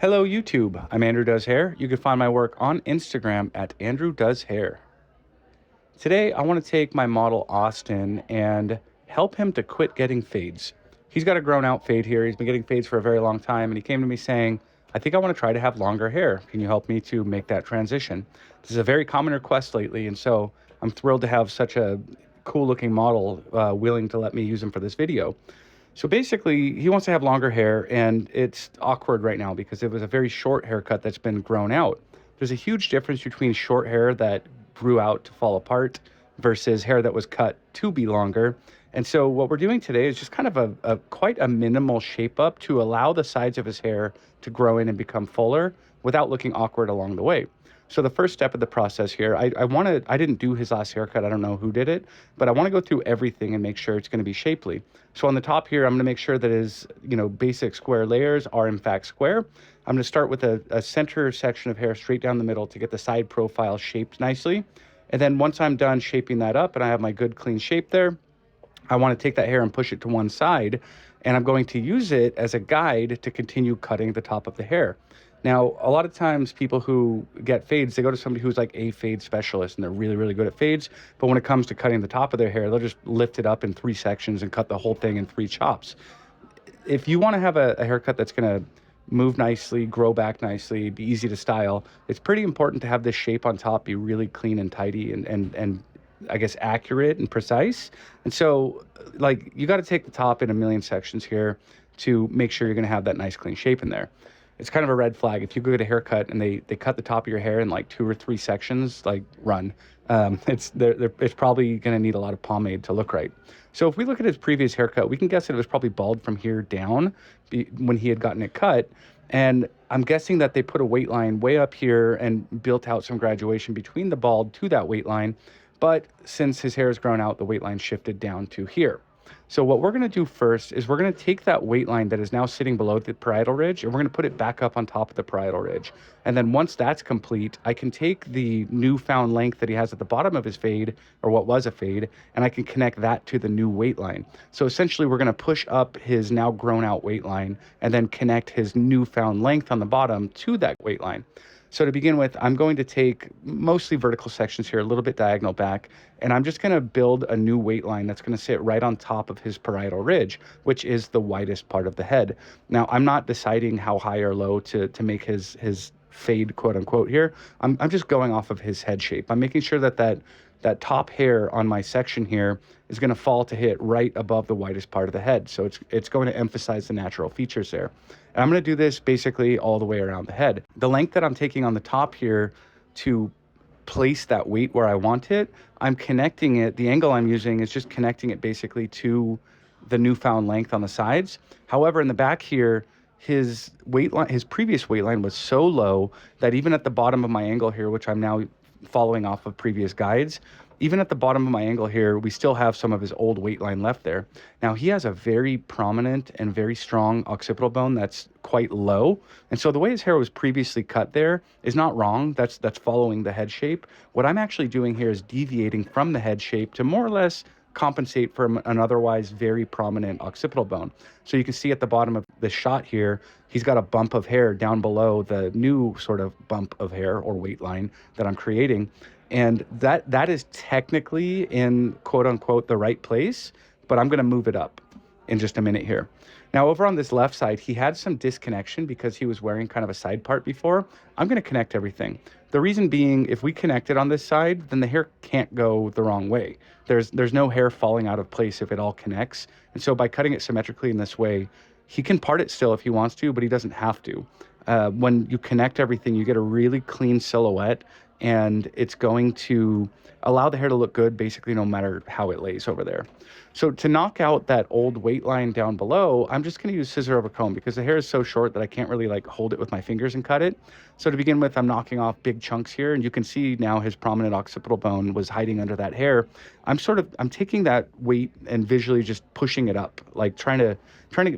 Hello YouTube, I'm Andrew Does Hair. You can find my work on Instagram at Andrew Does Hair. Today I want to take my model Austin and help him to quit getting fades. He's got a grown out fade here. He's been getting fades for a very long time and he came to me saying, I think I want to try to have longer hair. Can you help me to make that transition? This is a very common request lately, and so I'm thrilled to have such a cool looking model willing to let me use him for this video. So basically, he wants to have longer hair, and it's awkward right now because it was a very short haircut that's been grown out. There's a huge difference between short hair that grew out to fall apart versus hair that was cut to be longer. And so what we're doing today is just kind of a quite a minimal shape up to allow the sides of his hair to grow in and become fuller without looking awkward along the way. So the first step of the process here, I didn't do his last haircut. I don't know who did it, but I want to go through everything and make sure it's going to be shapely. So on the top here, I'm going to make sure that his, basic square layers are in fact square. I'm going to start with a center section of hair straight down the middle to get the side profile shaped nicely. And then once I'm done shaping that up and I have my good clean shape there, I want to take that hair and push it to one side, and I'm going to use it as a guide to continue cutting the top of the hair. Now, a lot of times people who get fades, they go to somebody who's like a fade specialist and they're really, really good at fades. But when it comes to cutting the top of their hair, they'll just lift it up in 3 sections and cut the whole thing in 3 chops. If you want to have a haircut that's going to move nicely, grow back nicely, be easy to style, it's pretty important to have this shape on top be really clean and tidy and I guess accurate and precise. And so like you got to take the top in a million sections here to make sure you're going to have that nice clean shape in there. It's kind of a red flag if you go get a haircut and they cut the top of your hair in like 2 or 3 sections, like run. It's probably going to need a lot of pomade to look right. So if we look at his previous haircut, we can guess that it was probably bald from here down when he had gotten it cut. And I'm guessing that they put a weight line way up here and built out some graduation between the bald to that weight line. But since his hair has grown out, the weight line shifted down to here. So what we're going to do first is we're going to take that weight line that is now sitting below the parietal ridge and we're going to put it back up on top of the parietal ridge. And then once that's complete, I can take the newfound length that he has at the bottom of his fade, or what was a fade, and I can connect that to the new weight line. So essentially we're going to push up his now grown out weight line and then connect his newfound length on the bottom to that weight line. So to begin with, I'm going to take mostly vertical sections here, a little bit diagonal back, and I'm just going to build a new weight line that's going to sit right on top of his parietal ridge, which is the widest part of the head. Now, I'm not deciding how high or low to make his fade, quote unquote, here. I'm just going off of his head shape. I'm making sure that top hair on my section here is going to fall to hit right above the widest part of the head. So it's going to emphasize the natural features there. And I'm going to do this basically all the way around the head. The length that I'm taking on the top here to place that weight where I want it, I'm connecting it. The angle I'm using is just connecting it basically to the newfound length on the sides. However, in the back here, his previous weight line was so low that even at the bottom of my angle here, which I'm now following off of previous guides, even at the bottom of my angle here, we still have some of his old weight line left there. Now, he has a very prominent and very strong occipital bone that's quite low. And so the way his hair was previously cut there is not wrong. That's following the head shape. What I'm actually doing here is deviating from the head shape to more or less compensate for an otherwise very prominent occipital bone. So you can see at the bottom of the shot here, he's got a bump of hair down below the new sort of bump of hair or weight line that I'm creating. And that is technically in quote unquote the right place, but I'm going to move it up in just a minute here. Now over on this left side, he had some disconnection because he was wearing kind of a side part before. I'm going to connect everything. The reason being, if we connect it on this side, then the hair can't go the wrong way. There's no hair falling out of place if it all connects. And so by cutting it symmetrically in this way, he can part it still if he wants to, but he doesn't have to. When you connect everything, you get a really clean silhouette, and it's going to allow the hair to look good basically no matter how it lays over there. So to knock out that old weight line down below, I'm just going to use scissor over comb because the hair is so short that I can't really like hold it with my fingers and cut it. So to begin with, I'm knocking off big chunks here, and you can see now his prominent occipital bone was hiding under that hair. I'm taking that weight and visually just pushing it up, like trying to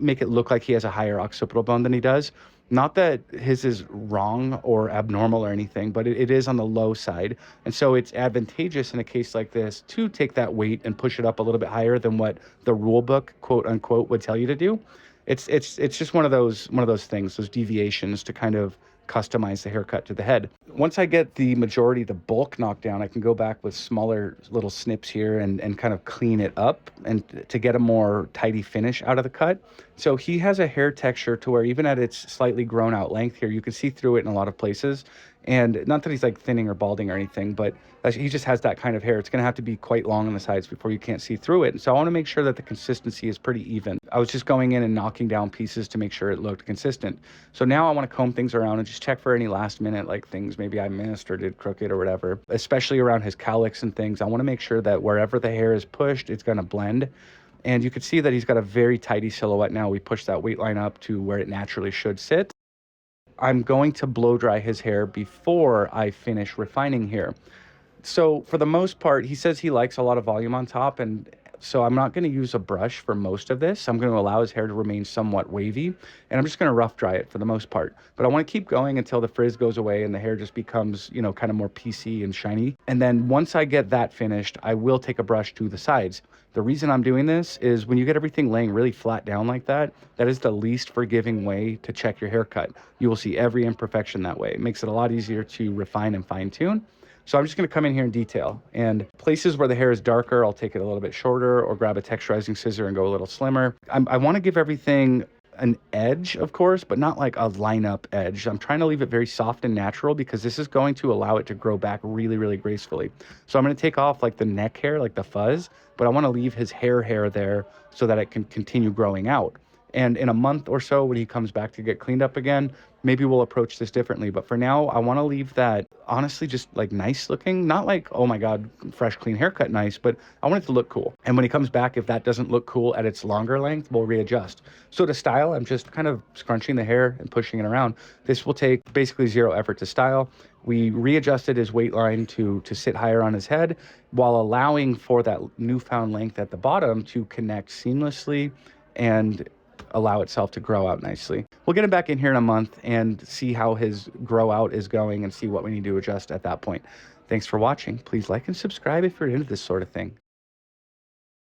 make it look like he has a higher occipital bone than he does. Not that his is wrong or abnormal or anything, but it is on the low side. And so it's advantageous in a case like this to take that weight and push it up a little bit higher than what the rule book, quote unquote, would tell you to do. It's just one of those things, those deviations to kind of customize the haircut to the head. Once I get the majority, the bulk knocked down, I can go back with smaller little snips here and kind of clean it up and to get a more tidy finish out of the cut. So he has a hair texture to where even at its slightly grown out length here, you can see through it in a lot of places. And not that he's like thinning or balding or anything, but he just has that kind of hair. It's going to have to be quite long on the sides before you can't see through it. And so I want to make sure that the consistency is pretty even. I was just going in and knocking down pieces to make sure it looked consistent. So now I want to comb things around and just check for any last minute like things maybe I missed or did crooked or whatever, especially around his cowlicks and things. I want to make sure that wherever the hair is pushed, it's going to blend. And you can see that he's got a very tidy silhouette now. We pushed that weight line up to where it naturally should sit. I'm going to blow dry his hair before I finish refining here. So for the most part, he says he likes a lot of volume on top, and so I'm not going to use a brush for most of this. I'm going to allow his hair to remain somewhat wavy, and I'm just going to rough dry it for the most part. But I want to keep going until the frizz goes away and the hair just becomes, you know, kind of more piecey and shiny. And then once I get that finished, I will take a brush to the sides. The reason I'm doing this is when you get everything laying really flat down like that, that is the least forgiving way to check your haircut. You will see every imperfection that way. It makes it a lot easier to refine and fine tune. So I'm just going to come in here in detail, and places where the hair is darker, I'll take it a little bit shorter or grab a texturizing scissor and go a little slimmer. I want to give everything an edge, of course, but not like a lineup edge. I'm trying to leave it very soft and natural because this is going to allow it to grow back really, really gracefully. So I'm going to take off like the neck hair, like the fuzz, but I want to leave his hair there so that it can continue growing out. And in a month or so, when he comes back to get cleaned up again, maybe we'll approach this differently. But for now, I want to leave that honestly just like nice looking, not like, oh my God, fresh, clean haircut nice, but I want it to look cool. And when he comes back, if that doesn't look cool at its longer length, we'll readjust. So to style, I'm just kind of scrunching the hair and pushing it around. This will take basically zero effort to style. We readjusted his weight line to sit higher on his head while allowing for that newfound length at the bottom to connect seamlessly and allow itself to grow out nicely. We'll get him back in here in a month and see how his grow out is going and see what we need to adjust at that point. Thanks for watching. Please like and subscribe if you're into this sort of thing.